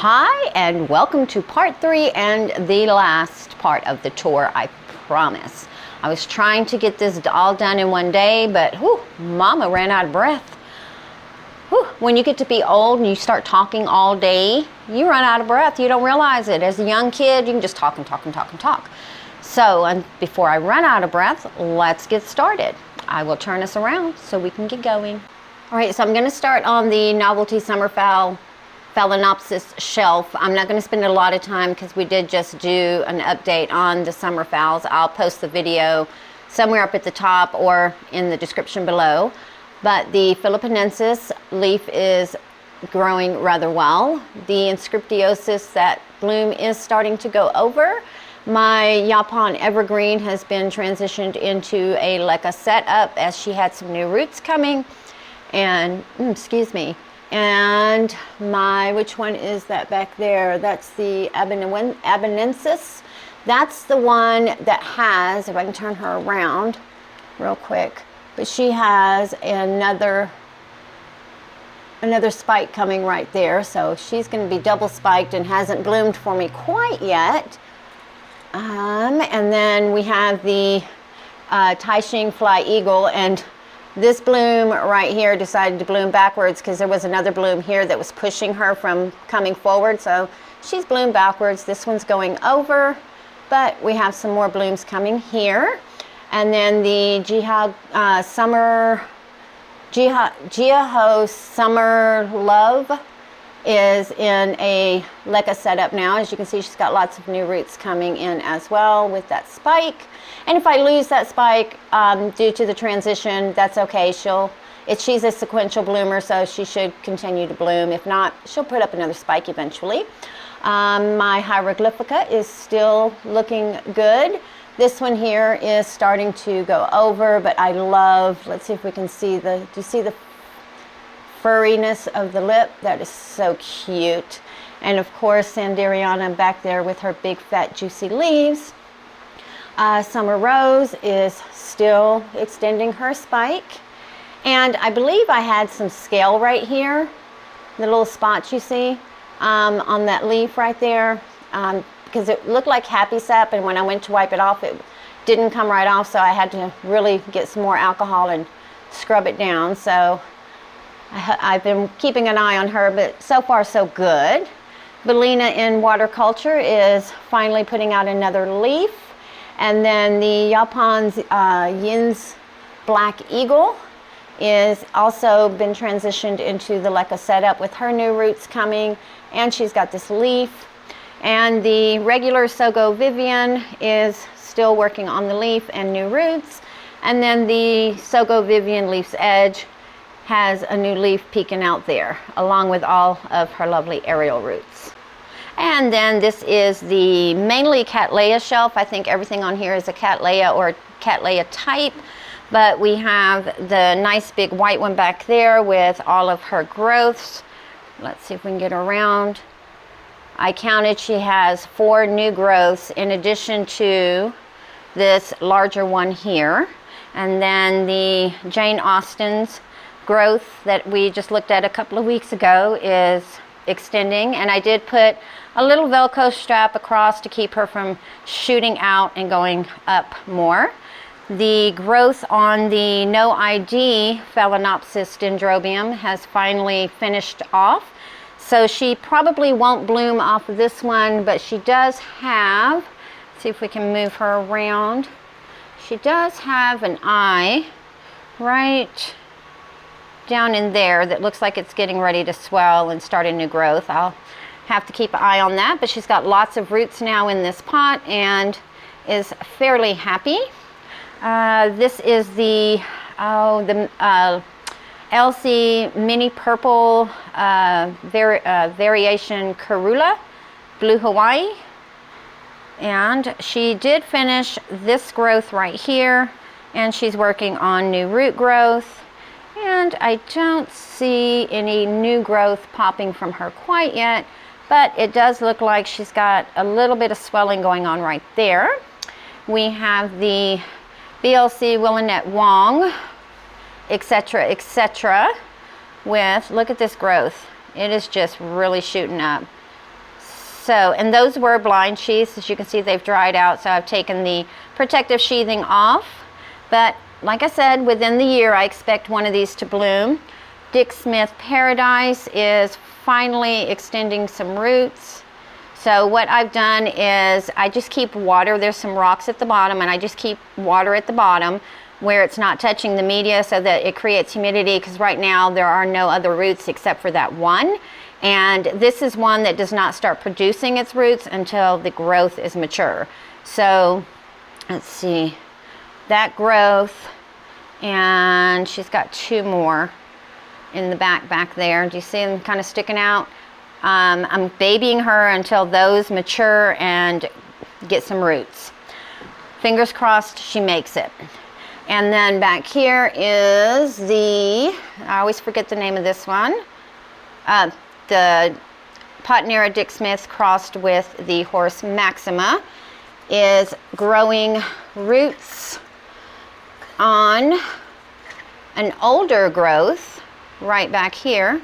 Hi, and welcome to part 3 and the last part of the tour, I promise. I was trying to get this all done in one day, but whew, Mama ran out of breath. Whew, when you get to be old and you start talking all day, you run out of breath. You don't realize it. As a young kid, you can just talk and talk and talk and talk. So before I run out of breath, let's get started. I will turn us around so we can get going. All right, so I'm going to start on the Novelty Summerfowl Phalaenopsis shelf. I'm not going to spend a lot of time because we did just do an update on the summer fowls. I'll post the video somewhere up at the top or in the description below. But the Philippinensis leaf is growing rather well. The Inscriptiosis, that bloom is starting to go over. My Japan Evergreen has been transitioned into a LECA setup as she had some new roots coming. And, excuse me. And my, which one is that back there? That's the Abinensis. That's the one that has, if I can turn her around real quick, but she has another spike coming right there. So she's going to be double spiked and hasn't bloomed for me quite yet. And then we have the Taishing Fly Eagle, and this bloom right here decided to bloom backwards because there was another bloom here that was pushing her from coming forward. So she's bloomed backwards. This one's going over, but we have some more blooms coming here. And then the Jiaho Summer Love is in a LECA setup now. As you can see, she's got lots of new roots coming in as well with that spike. And if I lose that spike due to the transition, that's okay. She's a sequential bloomer, so she should continue to bloom. If not, she'll put up another spike eventually. My Hieroglyphica is still looking good. This one here is starting to go over, but I love, let's see if we can see do you see the furriness of the lip? That is so cute. And of course, Sanderiana back there with her big fat juicy leaves. Summer Rose is still extending her spike. And I believe I had some scale right here, the little spots you see on that leaf right there, because it looked like happy sap, and when I went to wipe it off, it didn't come right off, so I had to really get some more alcohol and scrub it down. So I've been keeping an eye on her, but so far so good. Bellina in Waterculture is finally putting out another leaf. And then the Japan's Yin's Black Eagle is also been transitioned into the LECA setup with her new roots coming, and she's got this leaf. And the regular Sogo Vivian is still working on the leaf and new roots. And then the Sogo Vivian Leaf's Edge has a new leaf peeking out there, along with all of her lovely aerial roots. And then this is the mainly Cattleya shelf. I think everything on here is a Cattleya or Cattleya type, but we have the nice big white one back there with all of her growths. Let's see if we can get her around. I counted, she has 4 new growths in addition to this larger one here. And then the Jane Austen's growth that we just looked at a couple of weeks ago is extending, and I did put a little Velcro strap across to keep her from shooting out and going up more. The growth on the No ID Phalaenopsis dendrobium has finally finished off, so she probably won't bloom off of this one, but she does have, let's see if we can move her around, she does have an eye right down in there that looks like it's getting ready to swell and start a new growth. I'll have to keep an eye on that, but she's got lots of roots now in this pot and is fairly happy. This is the LC Mini Purple Variation Karula, Blue Hawaii. And she did finish this growth right here, and she's working on new root growth. And I don't see any new growth popping from her quite yet, but it does look like she's got a little bit of swelling going on right there. We have the BLC Willinette Wong, etc., with, look at this growth. It is just really shooting up. So, and those were blind sheaths. As you can see, they've dried out, so I've taken the protective sheathing off. But like I said, within the year, I expect one of these to bloom. Dick Smith Paradise is finally extending some roots. So what I've done is I just keep water. There's some rocks at the bottom, and I just keep water at the bottom where it's not touching the media so that it creates humidity, because right now there are no other roots except for that one. And this is one that does not start producing its roots until the growth is mature. So let's see, that growth, and she's got two more in the back there. Do you see them kind of sticking out? I'm babying her until those mature and get some roots. Fingers crossed she makes it. And then back here is the, I always forget the name of this one, the Potnera Dick Smith crossed with the Horse Maxima is growing roots on an older growth right back here,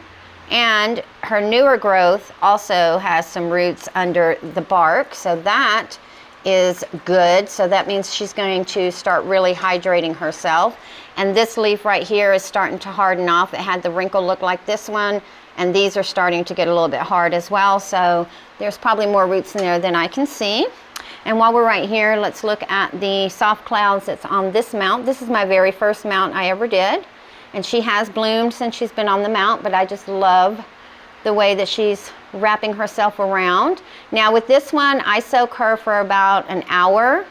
and her newer growth also has some roots under the bark, so that is good. So that means she's going to start really hydrating herself. And this leaf right here is starting to harden off. It had the wrinkle look like this one, and these are starting to get a little bit hard as well, so there's probably more roots in there than I can see. And while we're right here, let's look at the soft clouds that's on this mount. This is my very first mount I ever did, and she has bloomed since she's been on the mount, but I just love the way that she's wrapping herself around. Now with this one, I soak her for about an hour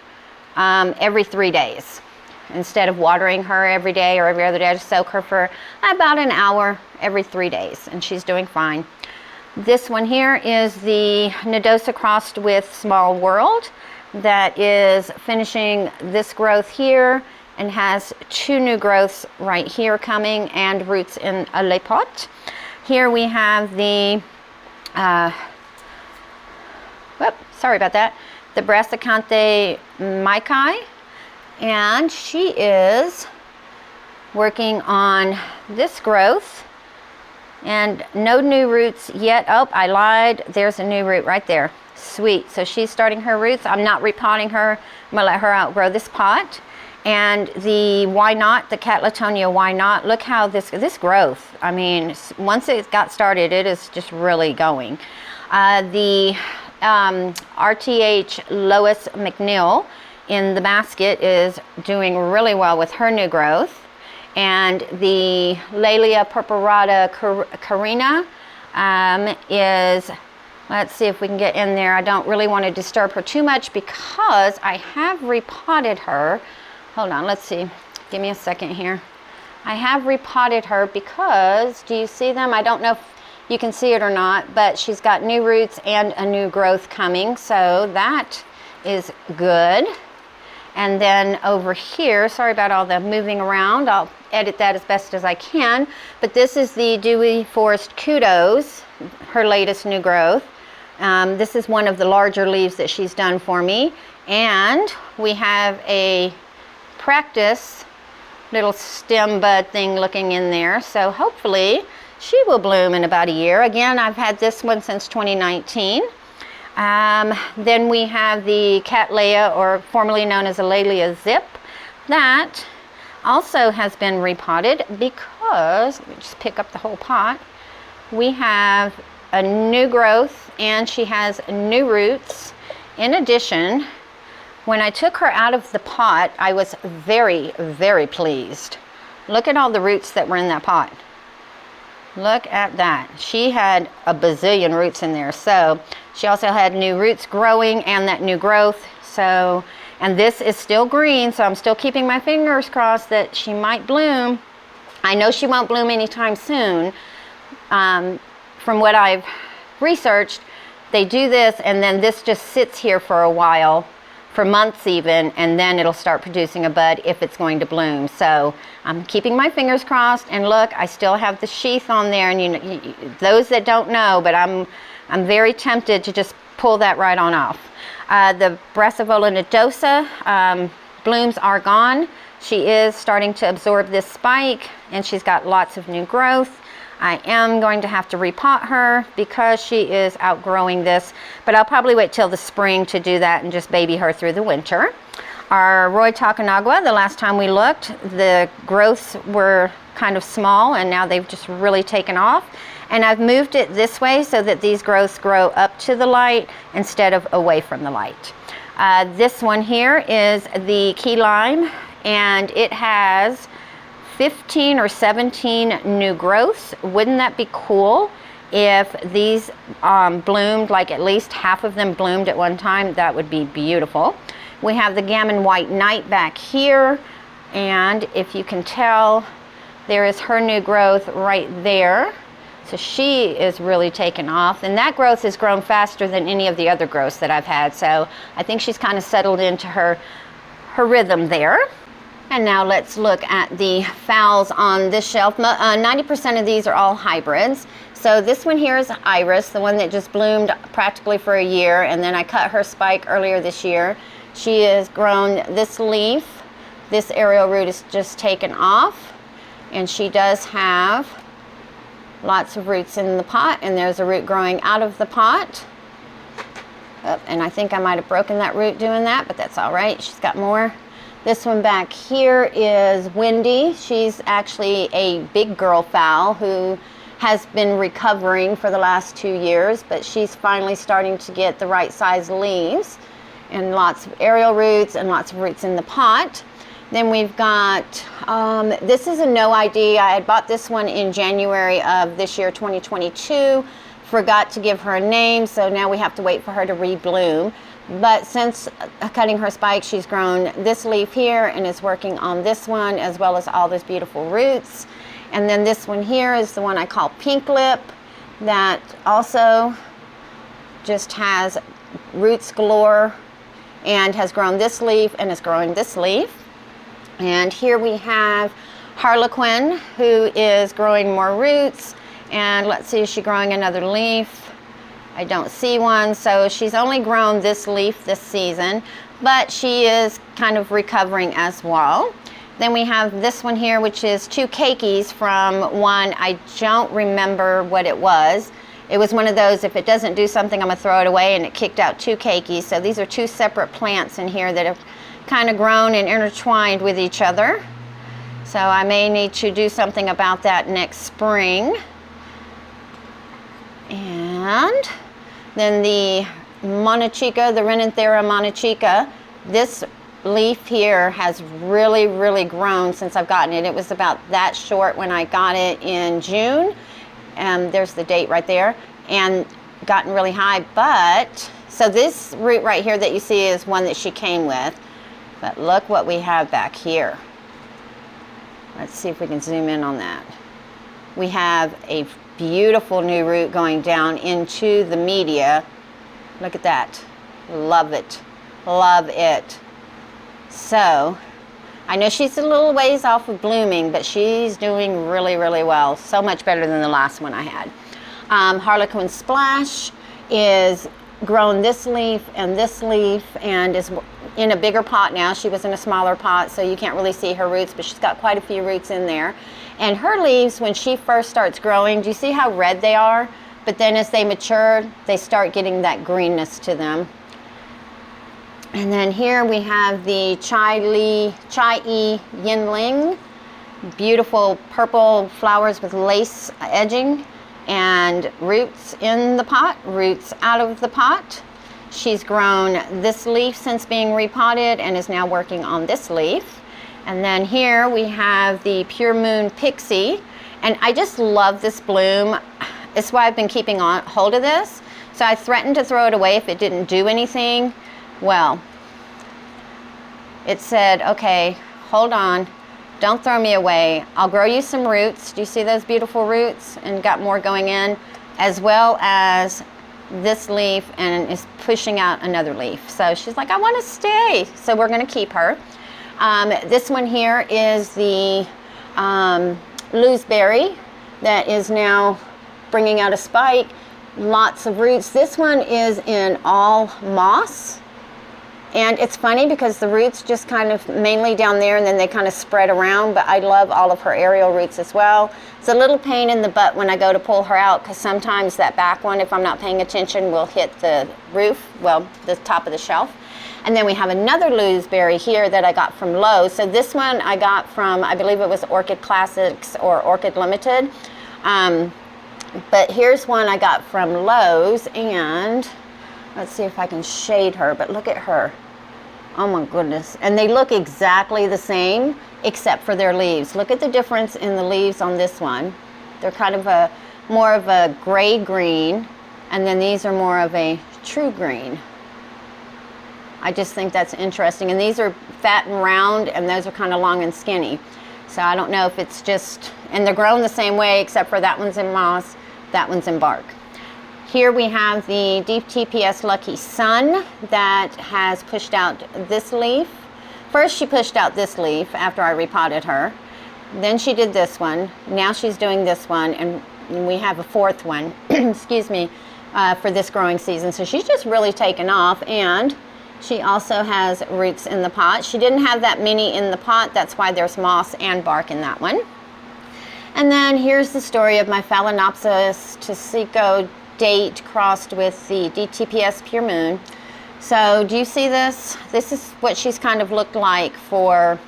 every 3 days. Instead of watering her every day or every other day, I just soak her for about an hour every 3 days, and she's doing fine. This one here is the Nodosa crossed with Small World that is finishing this growth here and has two new growths right here coming and roots in a le pot. Here we have the, sorry about that, the Brassicante Maikai, and she is working on this growth and no new roots yet. Oh, I lied, there's a new root right there. Sweet, so she's starting her roots. I'm not repotting her, I'm gonna let her outgrow this pot. And the Why Not, the Catlatonia Why Not, look how this growth, I mean, once it got started, it is just really going. The RTH Lois McNeil in the basket is doing really well with her new growth. And the Laelia purpurata Carina is, let's see if we can get in there. I don't really want to disturb her too much because I have repotted her. Hold on, let's see. Give me a second here. I have repotted her because, do you see them? I don't know if you can see it or not, but she's got new roots and a new growth coming, so that is good. And then over here, sorry about all the moving around, I'll edit that as best as I can, but this is the Dewy Forest Kudos, her latest new growth. This is one of the larger leaves that she's done for me, and we have a Practice little stem bud thing looking in there, so hopefully she will bloom in about a year. Again, I've had this one since 2019. Then we have the Cattleya, or formerly known as Alalia Zip. That also has been repotted because, let me just pick up the whole pot. We have a new growth and she has new roots. In addition, when I took her out of the pot, I was very, very pleased. Look at all the roots that were in that pot. Look at that. She had a bazillion roots in there. So she also had new roots growing and that new growth. So, and this is still green, so I'm still keeping my fingers crossed that she might bloom. I know she won't bloom anytime soon. From what I've researched, they do this and then this just sits here for a while, for months even, and then it'll start producing a bud if it's going to bloom. So I'm keeping my fingers crossed, and look, I still have the sheath on there, and you know, those that don't know, but I'm very tempted to just pull that right on off. The Brassavola nodosa, blooms are gone. She is starting to absorb this spike, and she's got lots of new growth. I am going to have to repot her because she is outgrowing this, but I'll probably wait till the spring to do that and just baby her through the winter. Our Roy Takanagua, the last time we looked, the growths were kind of small, and now they've just really taken off. And I've moved it this way so that these growths grow up to the light instead of away from the light. This one here is the key lime, and it has 15 or 17 new growths. Wouldn't that be cool if these bloomed, like at least half of them bloomed at one time? That would be beautiful. We have the Gammon White Knight back here, and if you can tell, there is her new growth right there. So she is really taken off, and that growth has grown faster than any of the other growths that I've had. So I think she's kind of settled into her rhythm there. And now let's look at the phals on this shelf. 90% of these are all hybrids. So this one here is Iris, the one that just bloomed practically for a year, and then I cut her spike earlier this year. She has grown this leaf. This aerial root is just taken off, and she does have lots of roots in the pot, and there's a root growing out of the pot. Oh, and I think I might have broken that root doing that, but that's all right. She's got more. This one back here is Wendy. She's actually a big girl phal who has been recovering for the last 2 years, but she's finally starting to get the right size leaves, and lots of aerial roots and lots of roots in the pot. Then we've got, this is a no ID. I had bought this one in January of this year, 2022. Forgot to give her a name, so now we have to wait for her to rebloom. But since cutting her spike, she's grown this leaf here and is working on this one, as well as all those beautiful roots. And then this one here is the one I call Pink Lip, that also just has roots galore and has grown this leaf and is growing this leaf. And here we have Harlequin, who is growing more roots. And let's see, is she growing another leaf? I don't see one. So she's only grown this leaf this season, but she is kind of recovering as well. Then we have this one here, which is 2 keikis from one. I don't remember what it was. It was one of those, if it doesn't do something, I'm gonna throw it away, and it kicked out 2 keikis. So these are 2 separate plants in here that have kind of grown and intertwined with each other. So I may need to do something about that next spring. And then the Monachica, the Renanthera Monachica, this leaf here has really, really grown since I've gotten it. It was about that short when I got it in June. And there's the date right there, and gotten really high. But, so this root right here that you see is one that she came with. But look what we have back here. Let's see if we can zoom in on that. We have a beautiful new root going down into the media. Look at that. Love it. Love it. So, I know she's a little ways off of blooming, but she's doing really, really well. So much better than the last one I had. Harlequin Splash is grown this leaf and is in a bigger pot now. She was in a smaller pot, so you can't really see her roots, but she's got quite a few roots in there. And her leaves, when she first starts growing, do you see how red they are? But then as they mature, they start getting that greenness to them. And then here we have the Chai-E Yinling. Beautiful purple flowers with lace edging, and roots in the pot, roots out of the pot. She's grown this leaf since being repotted and is now working on this leaf. And then here we have the Pure Moon Pixie, and I just love this bloom. It's why I've been keeping on hold of this. So I threatened to throw it away if it didn't do anything. Well, it said, okay, hold on, don't throw me away. I'll grow you some roots. Do you see those beautiful roots? And got more going in, as well as this leaf, and is pushing out another leaf. So she's like, I want to stay. So we're going to keep her. This one here is the Looseberry that is now bringing out a spike. Lots of roots. This one is in all moss. And it's funny because the roots just kind of mainly down there and then they kind of spread around, but I love all of her aerial roots as well. It's a little pain in the butt when I go to pull her out because sometimes that back one, if I'm not paying attention, will hit the roof, well, the top of the shelf. And then we have another looseberry here that I got from Lowe's. So this one I got from, I believe it was Orchid Classics or Orchid Limited. But here's one I got from Lowe's, and let's see if I can shade her, but look at her. Oh my goodness. And they look exactly the same except for their leaves. Look at the difference in the leaves on this one. They're kind of more of a gray green, and then these are more of a true green. I just think that's interesting. And these are fat and round, and those are kind of long and skinny. So I don't know if it's just, and they're grown the same way except for that one's in moss, that one's in bark. Here we have the DTPS Lucky Sun that has pushed out this leaf. First she pushed out this leaf after I repotted her. Then she did this one. Now she's doing this one, and we have a fourth one, excuse me, for this growing season. So she's just really taken off, and she also has roots in the pot. She didn't have that many in the pot. That's why there's moss and bark in that one. And then here's the story of my Phalaenopsis Tessico date crossed with the DTPS Pure Moon. So do you see this? This is what she's kind of looked like for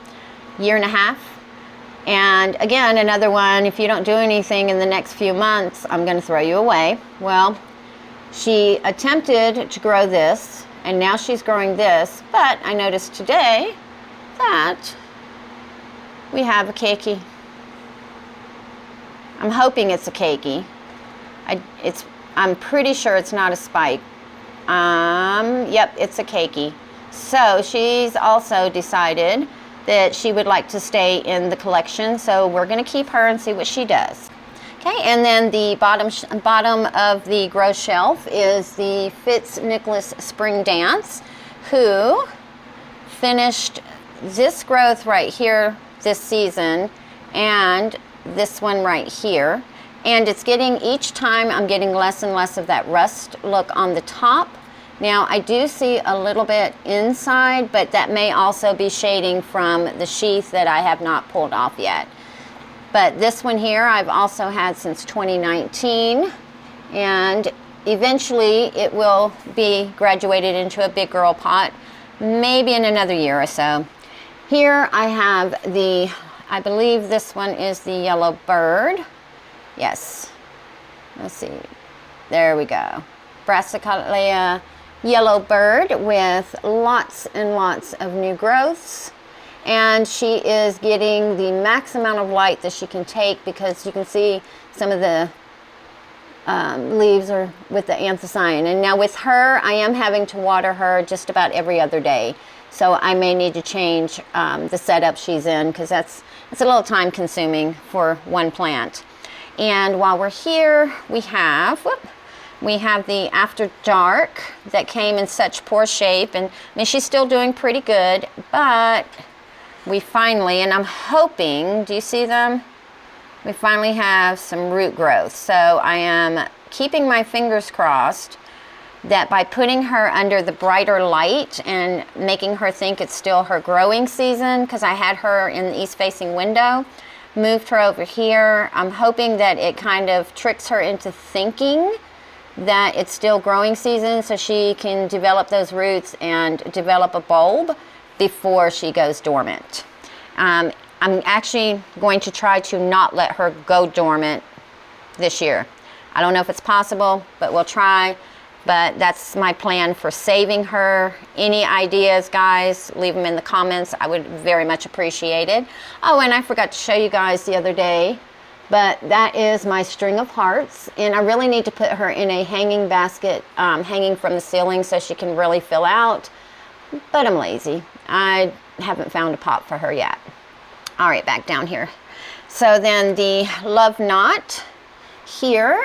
a year and a half. And again, another one, if you don't do anything in the next few months, I'm going to throw you away. Well, she attempted to grow this, and now she's growing this, but I noticed today that we have a keiki. I'm hoping it's a keiki. I'm pretty sure it's not a spike. Yep, it's a keiki. So she's also decided that she would like to stay in the collection, so we're going to keep her and see what she does. Okay, and then the bottom of the grow shelf is the Fitz Nicholas Spring Dance, who finished this growth right here this season and this one right here. And it's getting, each time I'm getting less and less of that rust look on the top. Now I do see a little bit inside, but that may also be shading from the sheath that I have not pulled off yet. But this one here I've also had since 2019, and eventually it will be graduated into a big girl pot, maybe in another year or so. Here I have the, I believe this one is the yellow bird. Yes, let's see, there we go. Brassicalea yellow bird with lots and lots of new growths. And she is getting the max amount of light that she can take, because you can see some of the leaves are with the anthocyan. And now with her, I am having to water her just about every other day. So I may need to change the setup she's in, because it's a little time consuming for one plant. And while we're here, we have the After Dark that came in such poor shape. And I mean, she's still doing pretty good, but we finally, and I'm hoping, do you see them? We finally have some root growth. So I am keeping my fingers crossed that by putting her under the brighter light and making her think it's still her growing season, because I had her in the east-facing window, moved her over here. I'm hoping that it kind of tricks her into thinking that it's still growing season, so she can develop those roots and develop a bulb before she goes dormant. I'm actually going to try to not let her go dormant this year. I don't know if it's possible, but we'll try. But that's my plan for saving her. Any ideas, guys, leave them in the comments. I would very much appreciate it. Oh, and I forgot to show you guys the other day, but that is my string of hearts. And I really need to put her in a hanging basket, hanging from the ceiling, so she can really fill out. But I'm lazy. I haven't found a pot for her yet. All right, back down here. So then the Love Knot here,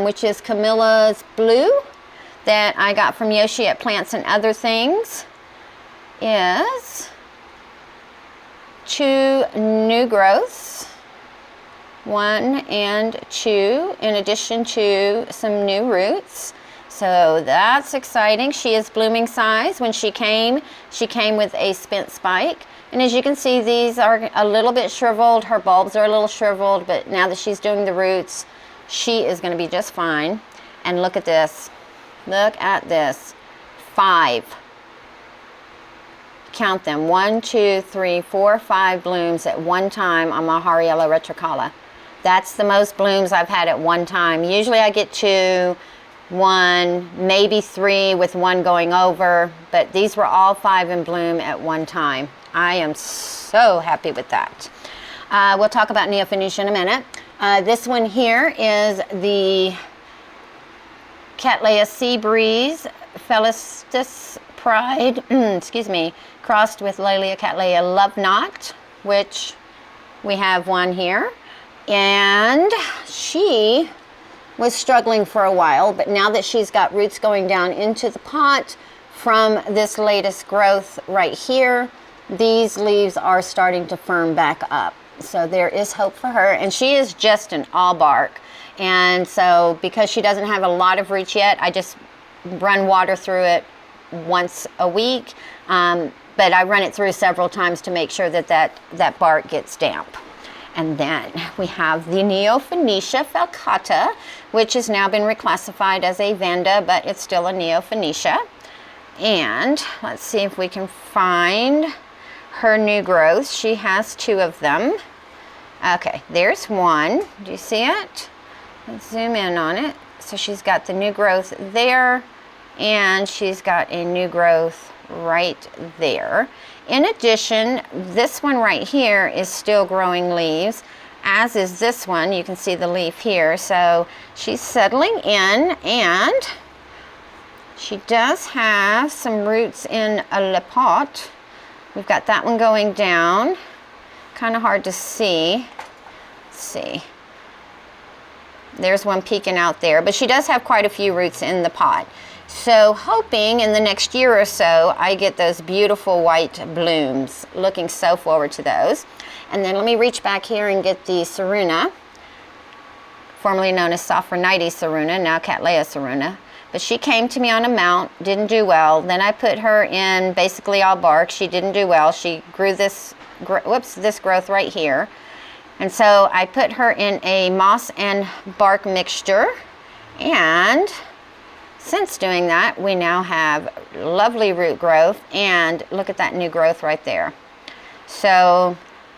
which is Camilla's Blue, that I got from Yoshi at Plants and Other Things, is 2 new growths, 1 and 2, in addition to some new roots. So that's exciting. She is blooming size. When she came with a spent spike. And as you can see, these are a little bit shriveled. Her bulbs are a little shriveled, but now that she's doing the roots, she is going to be just fine. And look at this. Look at this. 5. Count them. 1, 2, 3, 4, 5 blooms at one time on my Hariella retricala. That's the most blooms I've had at one time. Usually I get 2, 1, maybe 3 with 1 going over, but these were all 5 in bloom at one time. I am so happy with that. We'll talk about Neophonetia in a minute. This one here is the Cattleya Sea Breeze Felistus Pride, excuse me, crossed with Laelia Cattleya Love Knot, which we have one here. And she was struggling for a while, but now that she's got roots going down into the pot from this latest growth right here, these leaves are starting to firm back up. So there is hope for her, and she is just an all bark. And so because she doesn't have a lot of roots yet, I just run water through it once a week, but I run it through several times to make sure that that bark gets damp. And then we have the Neophonetia falcata, which has now been reclassified as a Vanda, but it's still a Neophonetia. And let's see if we can find her new growth. She has 2 of them. Okay, there's one. Do you see it? Let's zoom in on it. So she's got the new growth there, and she's got a new growth right there. In addition, this one right here is still growing leaves, as is this one. You can see the leaf here. So she's settling in, and she does have some roots in a le pot. We've got that one going down. Kind of hard to see. Let's see. There's one peeking out there, but she does have quite a few roots in the pot. So hoping in the next year or so, I get those beautiful white blooms. Looking so forward to those. And then let me reach back here and get the Saruna, formerly known as Sophronites Saruna, now Cattleya Saruna. But she came to me on a mount, didn't do well. Then I put her in basically all bark. She didn't do well. She grew this growth right here. And so I put her in a moss and bark mixture. And since doing that, we now have lovely root growth. And look at that new growth right there. So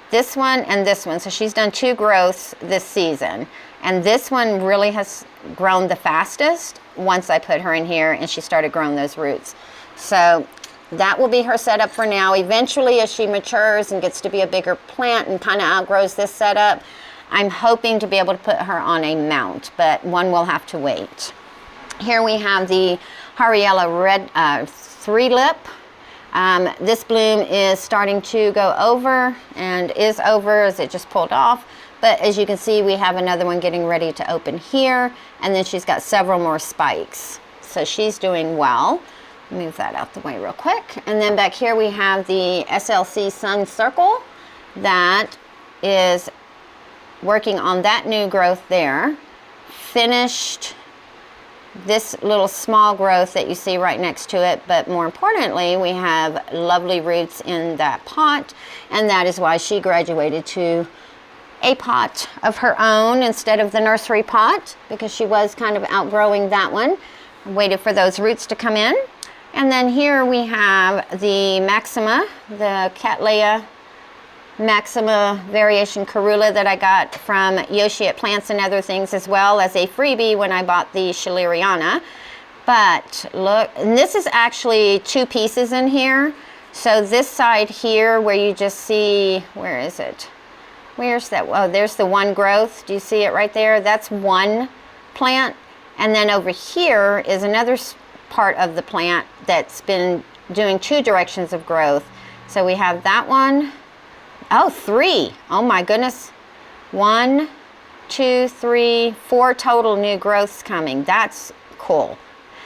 this one and this one. So she's done 2 growths this season. And this one really has grown the fastest once I put her in here and she started growing those roots. So that will be her setup for now. Eventually, as she matures and gets to be a bigger plant and kind of outgrows this setup, I'm hoping to be able to put her on a mount, but one will have to wait. Here we have the Hariella Red 3-lip. This bloom is starting to go over and is over as it just pulled off. But as you can see, we have another one getting ready to open here, and then she's got several more spikes. So she's doing well. Move that out the way real quick. And then back here we have the SLC Sun Circle that is working on that new growth there. Finished this little small growth that you see right next to it, but more importantly, we have lovely roots in that pot, and that is why she graduated to a pot of her own instead of the nursery pot, because she was kind of outgrowing that one. Waited for those roots to come in. And then here we have the Maxima, the Cattleya Maxima variation Carula that I got from Yoshi at Plants and Other Things, as well as a freebie when I bought the Schilleriana. But look, and this is actually 2 pieces in here. So this side here where you just see, where is it? Where's that? Oh, there's the one growth. Do you see it right there? That's one plant. And then over here is another part of the plant that's been doing 2 directions of growth. So we have that one. Oh, 3. Oh my goodness. 1, 2, 3, 4 total new growths coming. That's cool.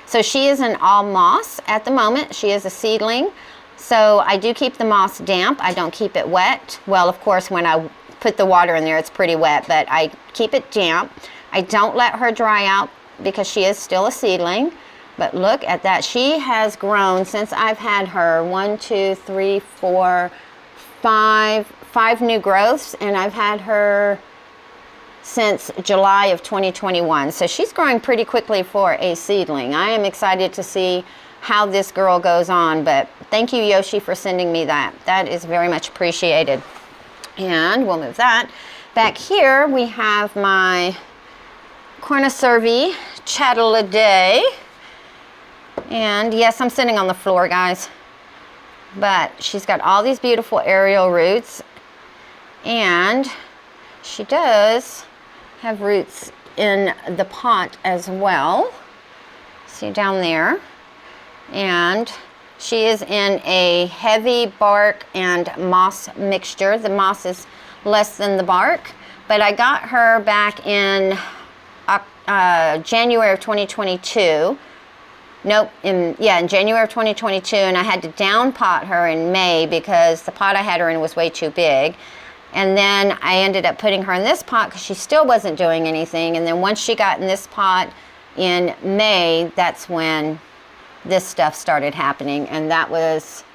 So she is an all moss at the moment. She is a seedling. So I do keep the moss damp. I don't keep it wet. Well, of course, when I put the water in there, it's pretty wet, but I keep it damp. I don't let her dry out because she is still a seedling. But look at that. She has grown since I've had her. 1, 2, 3, 4, 5 new growths, and I've had her since July of 2021. So she's growing pretty quickly for a seedling. I am excited to see how this girl goes on, but thank you, Yoshi, for sending me that. That is very much appreciated. And we'll move that. Back here we have my Cornucervi Chateladay. And yes, I'm sitting on the floor, guys. But she's got all these beautiful aerial roots. And she does have roots in the pot as well. See down there. And she is in a heavy bark and moss mixture. The moss is less than the bark. But I got her back in January of 2022. Nope, in January of 2022, and I had to down pot her in May because the pot I had her in was way too big. And then I ended up putting her in this pot because she still wasn't doing anything. And then once she got in this pot in May, that's when this stuff started happening, and that was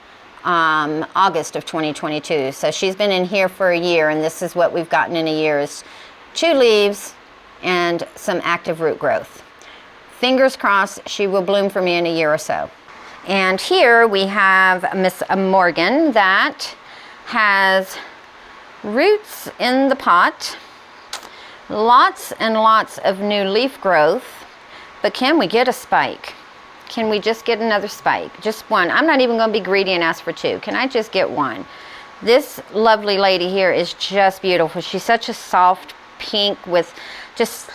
August of 2022. So she's been in here for a year, and this is what we've gotten in a year, is 2 leaves and some active root growth. Fingers crossed she will bloom for me in a year or so. And here we have Miss Morgan that has roots in the pot, lots and lots of new leaf growth, but can we get a spike? Can we just get another spike? Just one. I'm not even going to be greedy and ask for 2. Can I just get one? This lovely lady here is just beautiful. She's such a soft pink with just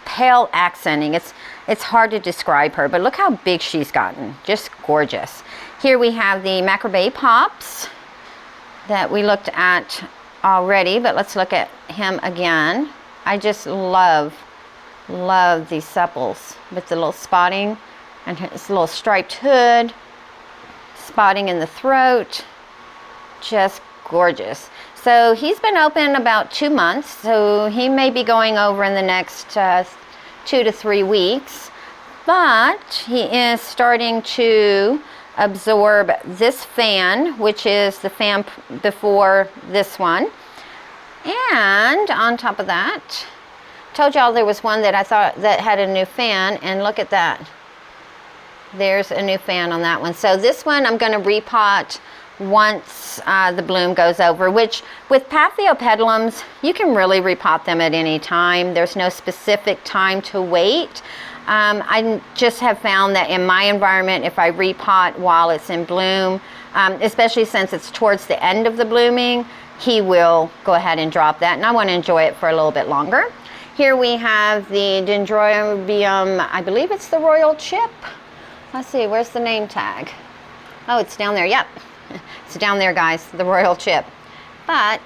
pale accenting. It's hard to describe her, but look how big she's gotten. Just gorgeous. Here we have the Macrobay Pops that we looked at already, but let's look at him again. I just love these sepals with the little spotting and his little striped hood, spotting in the throat. Just gorgeous. So he's been open about 2 months, so he may be going over in the next 2 to 3 weeks, but he is starting to absorb this fan, which is the fan before this one. And on top of that, told y'all there was one that I thought that had a new fan, and look at that. There's a new fan on that one. So this one I'm going to repot once the bloom goes over, which with Paphiopedilums, you can really repot them at any time. There's no specific time to wait. I just have found that in my environment, if I repot while it's in bloom, especially since it's towards the end of the blooming, he will go ahead and drop that, and I want to enjoy it for a little bit longer. Here we have the Dendrobium, I believe it's the Royal Chip. Let's see, where's the name tag? Oh, it's down there. Yep, it's down there, guys, the Royal Chip. But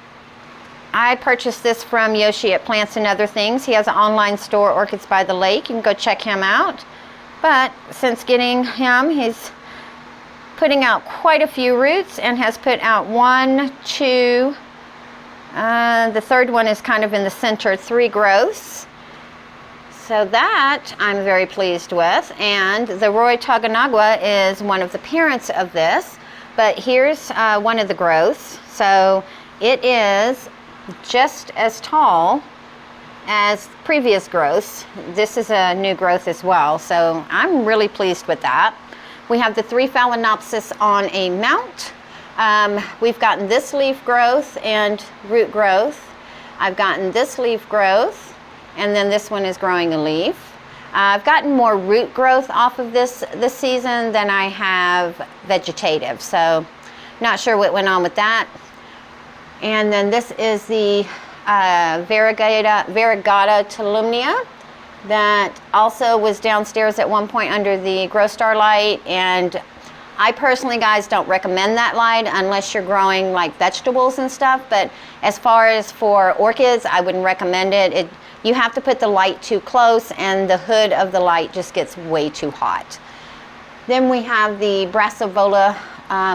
I purchased this from Yoshi at Plants and Other Things. He has an online store, Orchids by the Lake. You can go check him out. But since getting him, he's putting out quite a few roots and has put out 1, 2, the third one is kind of in the center, 3 growths. So that I'm very pleased with. And the Roy Taganagua is one of the parents of this. But here's one of the growths. So it is just as tall as previous growths. This is a new growth as well. So I'm really pleased with that. We have the 3 Phalaenopsis on a mount. We've gotten this leaf growth and root growth. I've gotten this leaf growth, and then this one is growing a leaf. I've gotten more root growth off of this season than I have vegetative, so not sure what went on with that. And then this is the Variegata Tolumnia that also was downstairs at one point under the Grow Star light, and I personally, guys, don't recommend that light unless you're growing like vegetables and stuff, but as far as for orchids, I wouldn't recommend it. You have to put the light too close, and the hood of the light just gets way too hot. Then we have the Brassavola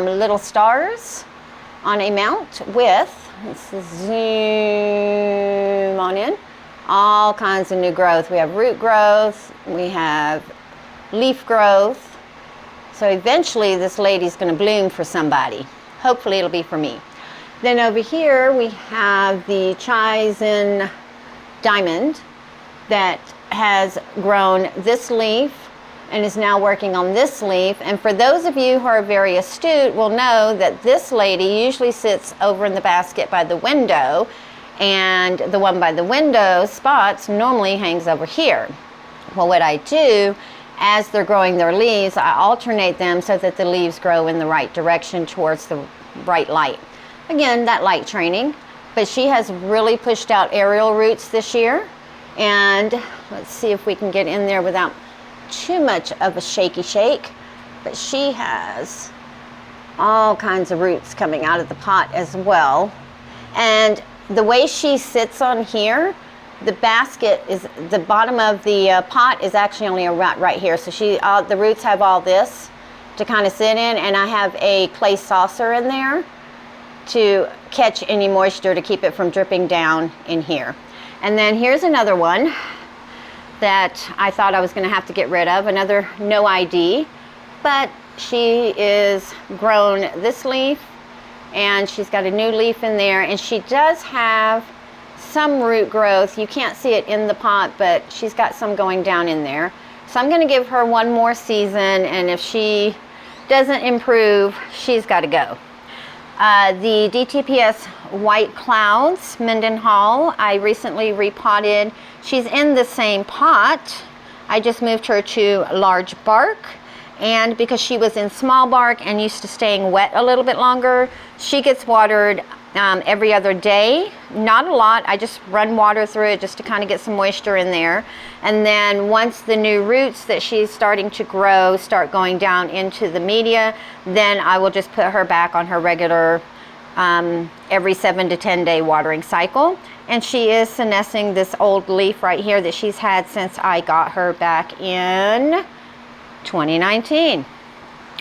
Little Stars on a mount with, let's zoom on in, all kinds of new growth. We have root growth, we have leaf growth. So eventually this lady's going to bloom for somebody. Hopefully it'll be for me. Then over here we have the Chisin Diamond that has grown this leaf and is now working on this leaf. And for those of you who are very astute will know that this lady usually sits over in the basket by the window, and the one by the window spots normally hangs over here. Well, what I do as they're growing their leaves, I alternate them so that the leaves grow in the right direction towards the right light. Again, that light training. But she has really pushed out aerial roots this year. And let's see if we can get in there without too much of a shaky shake. But she has all kinds of roots coming out of the pot as well. And the way she sits on here, the basket is, the bottom of the pot is actually only right here. So the roots have all this to kind of sit in, and I have a clay saucer in there to catch any moisture to keep it from dripping down in here. And then here's another one that I thought I was going to have to get rid of, another no ID, but she is grown this leaf, and she's got a new leaf in there, and she does have some root growth. You can't see it in the pot, but she's got some going down in there. So I'm going to give her one more season, and if she doesn't improve, she's got to go. The DTPS White Clouds, Mendenhall, I recently repotted. She's in the same pot. I just moved her to large bark, and because she was in small bark and used to staying wet a little bit longer, she gets watered every other day. Not a lot. I just run water through it just to kind of get some moisture in there. And then once the new roots that she's starting to grow start going down into the media, then I will just put her back on her regular every 7 to 10 day watering cycle. And she is senescing this old leaf right here that she's had since I got her back in 2019.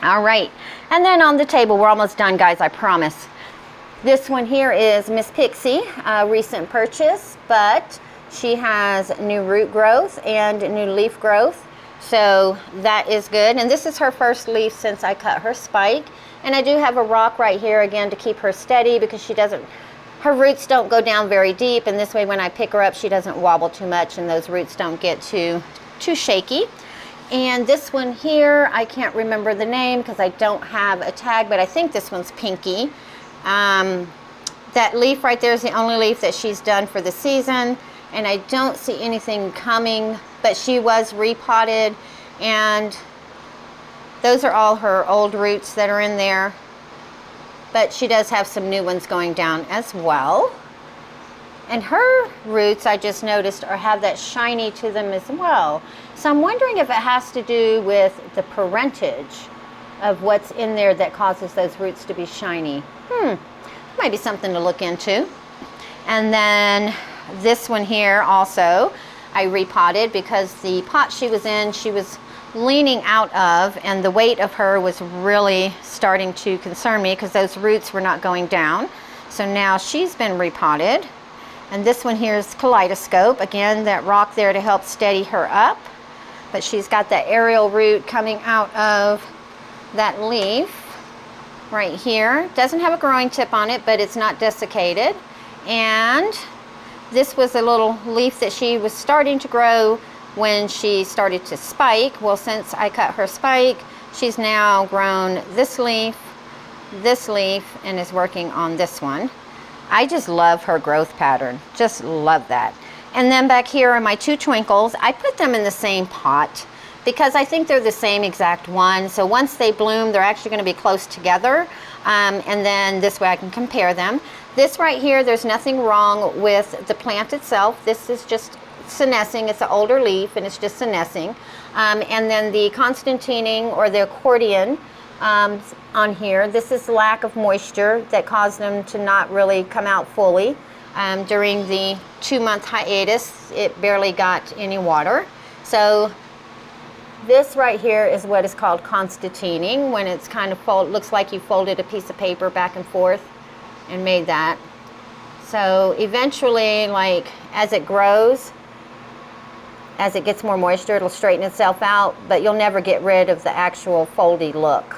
All right, and then on the table, we're almost done, guys, I promise. This one here is Miss Pixie, a recent purchase, but she has new root growth and new leaf growth, so that is good. And this is her first leaf since I cut her spike. And I do have a rock right here again to keep her steady, because her roots don't go down very deep, and this way when I pick her up she doesn't wobble too much and those roots don't get too shaky. And this one here, I can't remember the name because I don't have a tag, but I think this one's Pinky. That leaf right there is the only leaf that she's done for the season, and I don't see anything coming, but she was repotted, and those are all her old roots that are in there, but she does have some new ones going down as well. And her roots, I just noticed, have that shiny to them as well. So I'm wondering if it has to do with the parentage of what's in there that causes those roots to be shiny. Might be something to look into. And then this one here also, I repotted because the pot she was in, she was leaning out of, and the weight of her was really starting to concern me because those roots were not going down. So now she's been repotted. And this one here is Kaleidoscope. Again, that rock there to help steady her up. But she's got that aerial root coming out of that leaf right here. Doesn't have a growing tip on it, but it's not desiccated. And this was a little leaf that she was starting to grow when she started to spike. Well, since I cut her spike, she's now grown this leaf, and is working on this one. I just love her growth pattern. Just love that. And then back here are my two twinkles. I put them in the same pot because I think they're the same exact one. So once they bloom, they're actually going to be close together. And then this way I can compare them. This right here, there's nothing wrong with the plant itself. This is just senescing. It's an older leaf and it's just senescing. And then the constantining or the accordion on here, this is lack of moisture that caused them to not really come out fully. During the 2-month hiatus, it barely got any water. So this right here is what is called constantining, when it's kind of looks like you folded a piece of paper back and forth and made that. So eventually, like as it grows, as it gets more moisture, it'll straighten itself out, but you'll never get rid of the actual foldy look,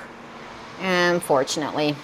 unfortunately.